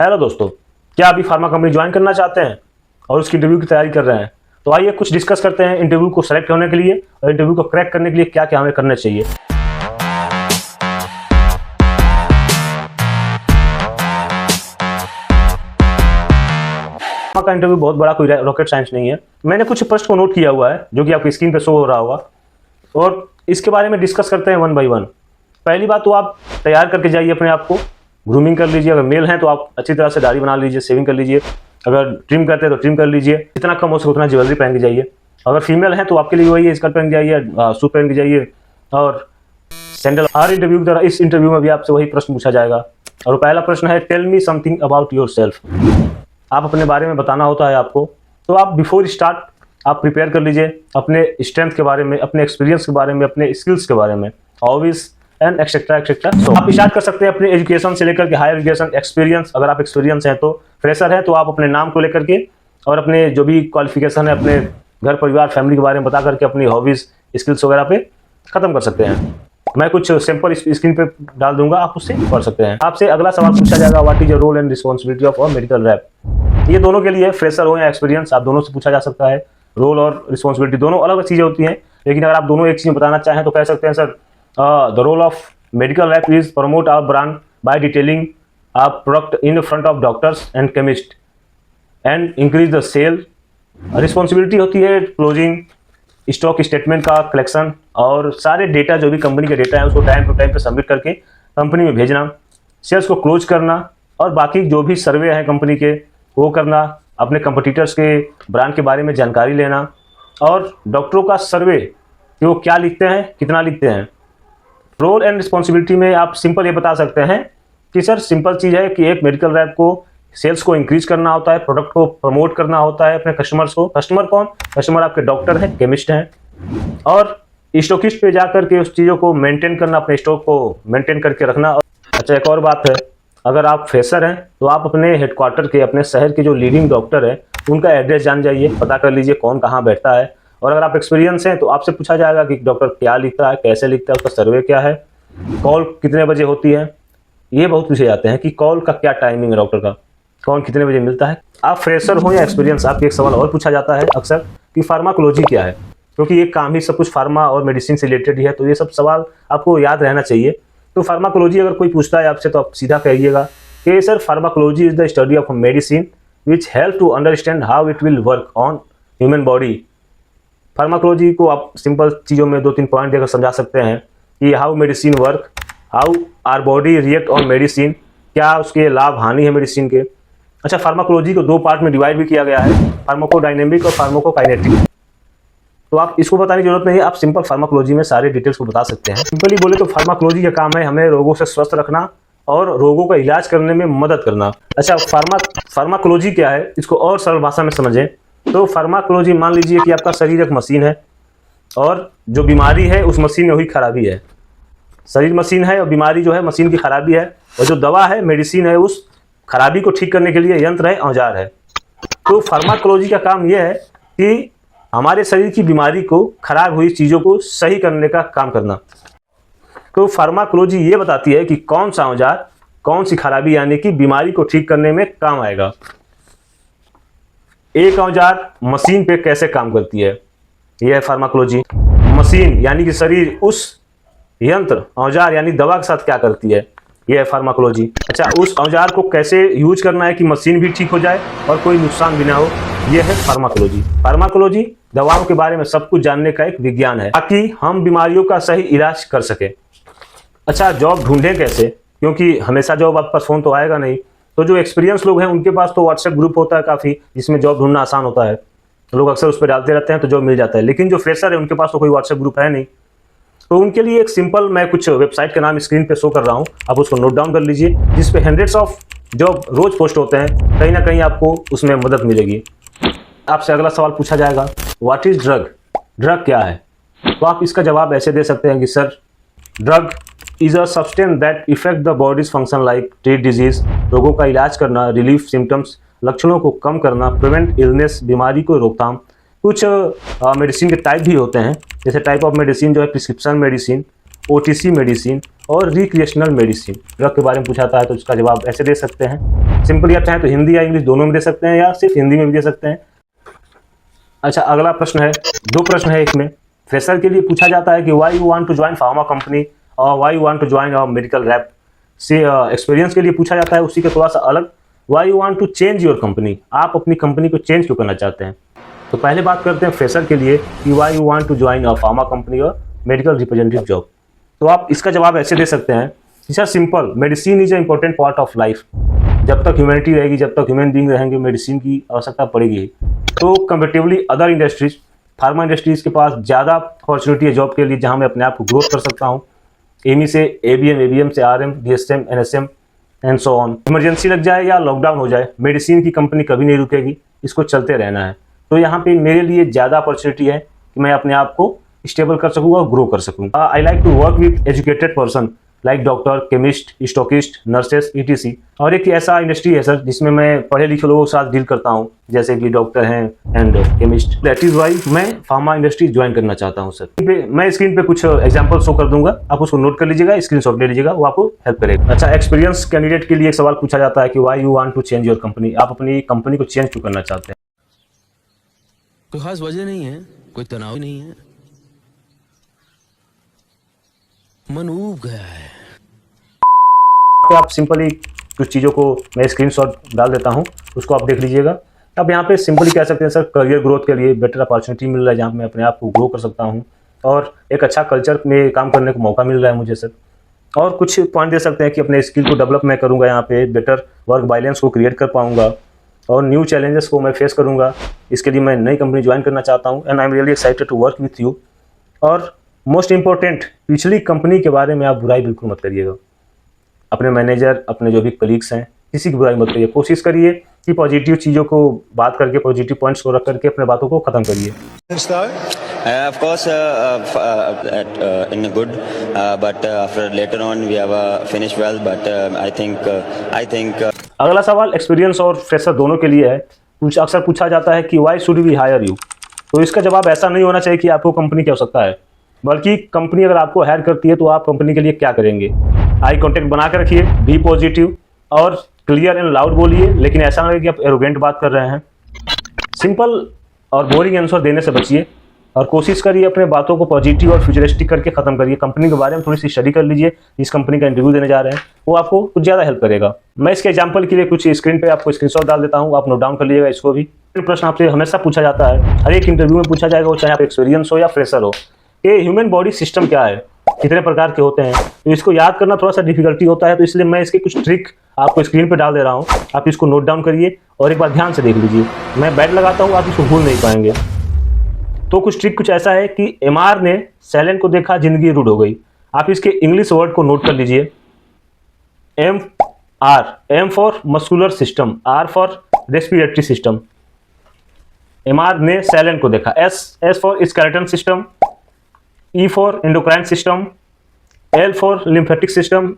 Hello दोस्तों, क्या अभी फार्मा कंपनी ज्वाइन करना चाहते हैं और उसकी इंटरव्यू की तैयारी कर रहे हैं? तो आइए कुछ डिस्कस करते हैं इंटरव्यू को सेलेक्ट होने के लिए और इंटरव्यू को क्रैक करने के लिए क्या क्या हमें करना चाहिए। फार्मा का इंटरव्यू बहुत बड़ा कोई रॉकेट साइंस नहीं है। मैंने कुछ प्रश्न को नोट किया हुआ है जो कि आपकी स्क्रीन पे शो हो रहा होगा और इसके बारे में डिस्कस करते हैं वन बाय वन। पहली बात तो आप तैयार करके जाइए अपने आप को, ग्रूमिंग कर लीजिए। अगर मेल हैं तो आप अच्छी तरह से दाढ़ी बना लीजिए, शेविंग कर लीजिए। अगर ट्रिम करते हैं तो ट्रिम कर लीजिए, जितना कम हो सके उतना ज्वेलरी पहन के जाइए। अगर फीमेल हैं तो आपके लिए वही स्कर्ट पहन के जाइए, सूट पहन के जाइए और सैंडल। हर इंटरव्यू की तरह इस इंटरव्यू में भी आपसे वही प्रश्न पूछा जाएगा और पहला प्रश्न है, tell me something about yourself. आप अपने बारे में बताना होता है आपको। तो आप बिफोर स्टार्ट आप प्रिपेयर कर लीजिए अपने स्ट्रेंथ के बारे में, अपने एक्सपीरियंस के बारे में, अपने स्किल्स के बारे में, हॉबीज एंड एक्सेट्रा एक्सेट्रा। सो आप स्टार्ट कर सकते हैं अपने एजुकेशन से लेकर के हायर एजुकेशन, एक्सपीरियंस। अगर आप एक्सपीरियंस हैं तो फ्रेशर हैं तो आप अपने नाम को लेकर के और अपने जो भी क्वालिफिकेशन है अपने घर परिवार फैमिली के बारे में बता करके अपनी हॉबीज स्किल्स वगैरह पे खत्म कर सकते हैं। मैं कुछ सैंपल स्क्रीन पे डाल दूंगा, आप उससे पढ़ सकते हैं। आपसे अगला सवाल पूछा जाएगा, what is your role and responsibility of a medical rep. ये दोनों के लिए, फ्रेशर हो या एक्सपीरियंस, आप दोनों से पूछा जा सकता है। रोल और रिस्पॉन्सिबिलिटी दोनों अलग अलग चीजें होती हैं, लेकिन अगर आप दोनों एक चीज बताना चाहें तो कह सकते हैं, sir the role of medical rep is promote our brand by detailing our product in front of doctors and chemists and increase the sale। Responsibility होती है क्लोजिंग, स्टॉक स्टेटमेंट का कलेक्शन और सारे डेटा जो भी कंपनी के data है उसको टाइम टू टाइम पे सबमिट करके कंपनी में भेजना, सेल्स को क्लोज करना और बाकी जो भी सर्वे है कंपनी के वो करना, अपने कंपटीटर्स के ब्रांड के बारे में जानकारी लेना और डॉक्टरों का सर्वे कि वो क्या लिखते हैं, कितना लिखते हैं। रोल एंड रिस्पॉन्सिबिलिटी में आप सिंपल ये बता सकते हैं कि सर सिंपल चीज़ है कि एक मेडिकल रैप को सेल्स को इंक्रीज करना होता है, प्रोडक्ट को प्रमोट करना होता है अपने कस्टमर्स को। कस्टमर कौन? कस्टमर आपके डॉक्टर हैं, केमिस्ट हैं और स्टॉकिस्ट पे जाकर के उस चीज़ों को मेंटेन करना, अपने स्टॉक को मेंटेन करके रखना। अच्छा, एक और बात है, अगर आप फ्रेशर हैं तो आप अपने हेडक्वार्टर के, अपने शहर के जो लीडिंग डॉक्टर है उनका एड्रेस जान जाइए, पता कर लीजिए कौन कहाँ बैठता है। और अगर आप एक्सपीरियंस हैं तो आपसे पूछा जाएगा कि डॉक्टर क्या लिखता है, कैसे लिखता है, उसका सर्वे क्या है, कॉल कितने बजे होती है। ये बहुत पूछे जाते हैं कि कॉल का क्या टाइमिंग है, डॉक्टर का कौन कितने बजे मिलता है। आप फ्रेशर हो या एक्सपीरियंस, आपको एक सवाल और पूछा जाता है अक्सर कि फार्माकोलॉजी क्या है, क्योंकि ये काम ही सब कुछ फार्मा और मेडिसिन से रिलेटेड ही है, तो ये सब सवाल आपको याद रहना चाहिए। तो फार्माकोलॉजी अगर कोई पूछता है आपसे तो आप सीधा कहिएगा कि sir pharmacology is the study of medicine which help to understand how it will work on human body. Pharmacology को आप सिंपल चीज़ों में 2-3 पॉइंट देकर समझा सकते हैं कि how medicine work, how our body react on medicine, क्या उसके लाभ हानि है मेडिसिन के। अच्छा, फार्माकोलॉजी को 2 पार्ट में डिवाइड भी किया गया है, फार्माकोडायनेमिक और फार्माकोकाइनेटिक। तो आप इसको बताने की जरूरत नहीं है, आप सिंपल फार्माकोलॉजी में सारे डिटेल्स को बता सकते हैं। सिंपली बोले तो फार्माकोलॉजी का काम है हमें रोगों से स्वस्थ रखना और रोगों का इलाज करने में मदद करना। अच्छा, फार्माकोलॉजी क्या है, इसको और सरल भाषा में समझें तो फार्माकोलॉजी, मान लीजिए कि आपका शरीर एक मशीन है और जो बीमारी है उस मशीन में हुई खराबी है। शरीर मशीन है और बीमारी जो है मशीन की खराबी है, और जो दवा है, मेडिसिन है, उस खराबी को ठीक करने के लिए यंत्र है, औजार है। तो फार्माकोलॉजी का काम यह है कि हमारे शरीर की बीमारी को, खराब हुई चीज़ों को सही करने का काम करना। तो फार्माकोलॉजी ये बताती है कि कौन सा औजार कौन सी खराबी यानी कि बीमारी को ठीक करने में काम आएगा। एक औजार मशीन पे कैसे काम करती है, यह है फार्माकोलॉजी। मशीन यानी कि शरीर उस यंत्र, औजार यानी दवा के साथ क्या करती है, यह है फार्माकोलॉजी। अच्छा, उस औजार को कैसे यूज करना है कि मशीन भी ठीक हो जाए और कोई नुकसान भी ना हो, यह है फार्माकोलॉजी। फार्माकोलॉजी दवाओं के बारे में सब कुछ जानने का एक विज्ञान है ताकि हम बीमारियों का सही इलाज कर सके। अच्छा, जॉब ढूंढें कैसे, क्योंकि हमेशा जॉब आपके पास फोन तो आएगा नहीं। तो जो एक्सपीरियंस लोग हैं उनके पास तो व्हाट्सएप ग्रुप होता है काफ़ी, जिसमें जॉब ढूंढना आसान होता है, लोग अक्सर उस पर डालते रहते हैं तो जॉब मिल जाता है। लेकिन जो फ्रेशर है उनके पास तो कोई व्हाट्सएप ग्रुप है नहीं, तो उनके लिए एक सिंपल, मैं कुछ वेबसाइट का नाम स्क्रीन पे शो कर रहा हूँ, आप उसको नोट डाउन कर लीजिए, जिस पे हंड्रेड्स ऑफ जॉब रोज पोस्ट होते हैं, कहीं ना कहीं आपको उसमें मदद मिलेगी। आपसे अगला सवाल पूछा जाएगा, व्हाट इज ड्रग, ड्रग क्या है। तो आप इसका जवाब ऐसे दे सकते हैं कि sir drug is a substance that effect the bodies function like treat disease, रोगों का इलाज करना, रिलीफ सिम्टम्स, लक्षणों को कम करना, प्रिवेंट इलनेस, बीमारी को रोकथाम। कुछ मेडिसिन के टाइप भी होते हैं, जैसे टाइप ऑफ मेडिसिन जो है प्रिस्क्रिप्शन मेडिसिन, OTC मेडिसिन और रिक्रिएशनल मेडिसिन। ड्रग के बारे में पूछा जाता है तो उसका जवाब ऐसे दे सकते हैं। सिंपली आप चाहें तो हिंदी या इंग्लिश दोनों में दे सकते हैं या सिर्फ हिंदी में भी दे सकते हैं। अच्छा, अगला प्रश्न है, 2 प्रश्न है इसमें। फ्रेशर के लिए पूछा जाता है कि why you want to join pharma company और why you want to join a medical rep. से एक्सपीरियंस के लिए पूछा जाता है उसी के थोड़ा सा अलग, why you want to change your company, आप अपनी कंपनी को चेंज क्यों करना चाहते हैं। तो पहले बात करते हैं फ्रेशर के लिए कि why you want to join a pharma company और मेडिकल रिप्रेजेंटेटिव जॉब। तो आप इसका जवाब ऐसे दे सकते हैं, sir simple, medicine is a important part of life. जब तक ह्यूमैनिटी रहेगी, जब तक ह्यूमन बीइंग रहेंगे, मेडिसिन की आवश्यकता पड़ेगी। तो comparatively other industries, pharma industries के पास ज़्यादा अपॉर्चुनिटी है जॉब के लिए, जहाँ मैं अपने आप को ग्रोथ कर सकता हूँ। एमई से एबीएम, एबीएम से RM, DSM, NSM and so on. Emergency लग जाए या लॉकडाउन हो जाए, मेडिसिन की कंपनी कभी नहीं रुकेगी, इसको चलते रहना है। तो यहाँ पे मेरे लिए ज़्यादा अपॉर्चुनिटी है कि मैं अपने आप को स्टेबल कर सकूँ और ग्रो कर सकूँ। I like to work with educated person like doctor, chemist, stockist, nurses, ETC. और एक ऐसा इंडस्ट्री है सर जिसमें मैं पढ़े लिखे लोगों के साथ डील करता हूँ, जैसे कि डॉक्टर हैं and chemist. That is why मैं फार्मा इंडस्ट्री ज्वाइन करना चाहता हूँ सर। मैं स्क्रीन पे कुछ एग्जांपल शो कर दूंगा, आप उसको नोट कर लीजिएगा, स्क्रीनशॉट ले लीजिएगा, वो आपको हेल्प करेगा। अच्छा, एक्सपीरियंस कैंडिडेट के लिए एक सवाल पूछा जाता है कि why you want to change your company, आप अपनी कंपनी को चेंज क्यों करना चाहते हैं। कोई खास वजह नहीं है, कोई तनाव नहीं है, मन ऊब गया है। तो आप सिंपली कुछ चीज़ों को मैं स्क्रीनशॉट डाल देता हूं, उसको आप देख लीजिएगा। अब यहाँ पे सिंपली कह सकते हैं सर, करियर ग्रोथ के लिए बेटर अपॉर्चुनिटी मिल रहा है जहाँ मैं अपने आप को ग्रो कर सकता हूँ और एक अच्छा कल्चर में काम करने का मौका मिल रहा है मुझे सर। और कुछ पॉइंट दे सकते हैं कि अपने स्किल को डेवलप मैं करूँगा, यहाँ पे बेटर वर्क बैलेंस को क्रिएट कर पाऊँगा और न्यू चैलेंजेस को मैं फेस करूँगा। इसके लिए मैं नई कंपनी ज्वाइन करना चाहता हूँ and I am really excited to work with you. और मोस्ट इंपॉर्टेंट, पिछली कंपनी के बारे में आप बुराई बिल्कुल मत करिएगा। अपने मैनेजर, अपने जो भी कलीग्स हैं, किसी की बुराई मत करिए। कोशिश करिए कि पॉजिटिव चीज़ों को बात करके, पॉजिटिव पॉइंट्स को रख करके अपने बातों को ख़त्म करिए। Of course, in a good, but after later on we have finished well. But I think. अगला सवाल एक्सपीरियंस और फ्रेशर दोनों के लिए है। अक्सर पूछा जाता है कि why should we hire you. तो इसका जवाब ऐसा नहीं होना चाहिए कि आपको कंपनी की आवश्यकता है, बल्कि कंपनी अगर आपको हायर करती है तो आप कंपनी के लिए क्या करेंगे। आई कॉन्टेक्ट बना कर रखिए, बी पॉजिटिव और क्लियर एंड लाउड बोलिए, लेकिन ऐसा नहीं कि आप एरोगेंट बात कर रहे हैं। सिंपल और बोरिंग आंसर देने से बचिए और कोशिश करिए अपने बातों को पॉजिटिव और फ्यूचरिस्टिक करके ख़त्म करिए। कंपनी के बारे में थोड़ी सी स्टडी कर लीजिए, जिस कंपनी का इंटरव्यू देने जा रहे हैं वो आपको कुछ ज़्यादा हेल्प करेगा। मैं इसके एग्जांपल के लिए कुछ स्क्रीन पे आपको स्क्रीनशॉट डाल देता हूँ, आप नोट डाउन कर लीजिएगा इसको भी। प्रश्न आपसे हमेशा पूछा जाता है, हर एक इंटरव्यू में पूछा जाएगा, वो चाहे आप एक्सपीरियंस हो या फ्रेशर हो, कि ह्यूमन बॉडी सिस्टम क्या है, कितने प्रकार के होते हैं। तो इसको याद करना थोड़ा सा डिफिकल्टी होता है, तो इसलिए मैं इसके कुछ ट्रिक आपको स्क्रीन पे डाल दे रहा हूँ, आप इसको नोट डाउन करिए और एक बार ध्यान से देख लीजिए। मैं बैट लगाता हूँ, आप इसको भूल नहीं पाएंगे। तो कुछ ट्रिक कुछ ऐसा है कि एमआर ने सैलन को देखा, जिंदगी रूड हो गई। आप इसके इंग्लिश वर्ड को नोट कर लीजिए। M for muscular system, R for respiratory system. MR ने सैलन को देखा। S for skeleton system, E for endocrine system, L for lymphatic system,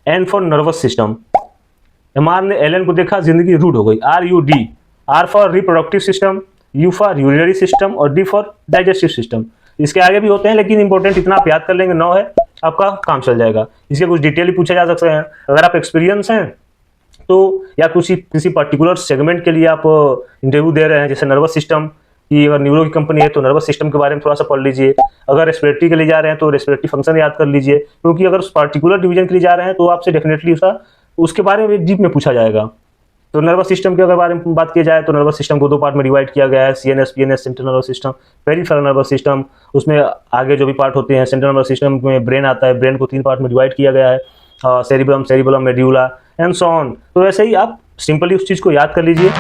N for nervous system. MR ने एलन को देखा, जिंदगी रूड हो गई। RUD, R for reproductive system, U for urinary system और डी फॉर डाइजेस्टिव सिस्टम। इसके आगे भी होते हैं, लेकिन इंपॉर्टेंट इतना आप याद कर लेंगे, 9 है, आपका काम चल जाएगा। इसके कुछ डिटेल भी पूछे जा सकते हैं। अगर आप एक्सपीरियंस हैं तो या किसी पर्टिकुलर सेगमेंट के लिए आप इंटरव्यू दे रहे हैं, जैसे नर्वस सिस्टम की, अगर न्यूरो की कंपनी है तो नर्वस सिस्टम के बारे में थोड़ा सा पढ़ लीजिए। अगर रेस्पिरेटरी के लिए जा रहे हैं तो रेस्पिरेटरी फंक्शन याद कर लीजिए, क्योंकि अगर उस पर्टिकुलर डिवीजन के लिए जा रहे हैं तो आपसे डेफिनेटली उसके बारे में डीप में पूछा जाएगा। तो नर्वस सिस्टम के अगर बारे में बात की जाए तो नर्वस सिस्टम को 2 पार्ट में डिवाइड किया गया है, CNS, PNS, central nervous system, peripheral nervous system. उसमें आगे जो भी पार्ट होते हैं, सेंट्रल नर्वस सिस्टम में ब्रेन आता है, ब्रेन को 3 पार्ट में डिवाइड किया गया है, cerebellum, medulla and so on. तो ऐसे ही आप सिंपली उस चीज़ को याद कर लीजिए।